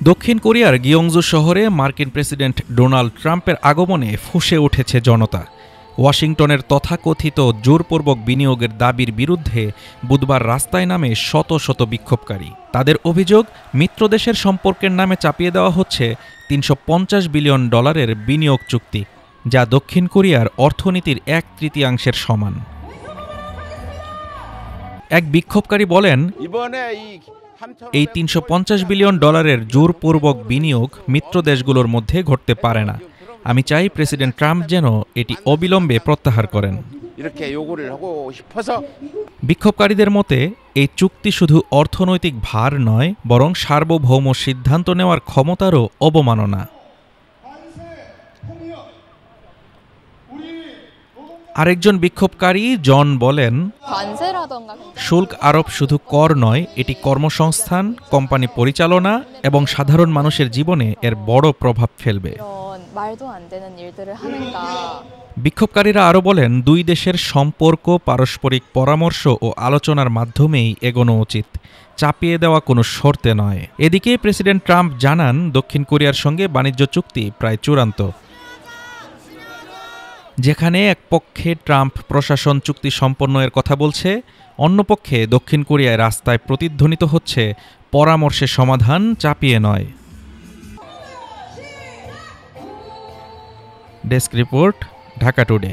দক্ষিণ কোরিয়ার গিয়ংজু শহরে মার্কিন প্রেসিডেন্ট ডোনাল্ড ট্রাম্পের আগমনে ফুঁসে উঠেছে জনতা। ওয়াশিংটনের তথাকথিত জোরপূর্বক বিনিয়োগের দাবির বিরুদ্ধে বুধবার রাস্তায় নামে শত শত বিক্ষোভকারী। তাদের অভিযোগ, মিত্রদেশের সম্পর্কের নামে চাপিয়ে দেওয়া হচ্ছে $350 বিলিয়ন বিনিয়োগ চুক্তি, যা দক্ষিণ কোরিয়ার অর্থনীতির 1/3 সমান। এক বিক্ষোভকারী বলেন, এই $350 বিলিয়ন জোরপূর্বক বিনিয়োগ মিত্র দেশগুলোর মধ্যে ঘটতে পারে না। আমি চাই প্রেসিডেন্ট ট্রাম্প যেন এটি অবিলম্বে প্রত্যাহার করেন। বিক্ষোভকারীদের মতে, এই চুক্তি শুধু অর্থনৈতিক ভার নয়, বরং সার্বভৌম সিদ্ধান্ত নেওয়ার ক্ষমতারও অবমাননা। আরেকজন বিক্ষোভকারী জন বলেন, শুল্ক আরোপ শুধু কর নয়, এটি কর্মসংস্থান, কোম্পানি পরিচালনা এবং সাধারণ মানুষের জীবনে এর বড় প্রভাব ফেলবে। বিক্ষোভকারীরা আরও বলেন, দুই দেশের সম্পর্ক পারস্পরিক পরামর্শ ও আলোচনার মাধ্যমেই এগোনো উচিত, চাপিয়ে দেওয়া কোনো শর্তে নয়। এদিকে প্রেসিডেন্ট ট্রাম্প জানান, দক্ষিণ কোরিয়ার সঙ্গে বাণিজ্য চুক্তি প্রায় চূড়ান্ত। যেখানে এক পক্ষে ট্রাম্প প্রশাসন চুক্তি সম্পন্নের কথা বলছে, অন্য পক্ষে দক্ষিণ কোরিয়ায় রাস্তায় প্রতিধ্বনিত হচ্ছে পরামর্শে সমাধান, চাপিয়ে নয়। Desk report, Dhaka today.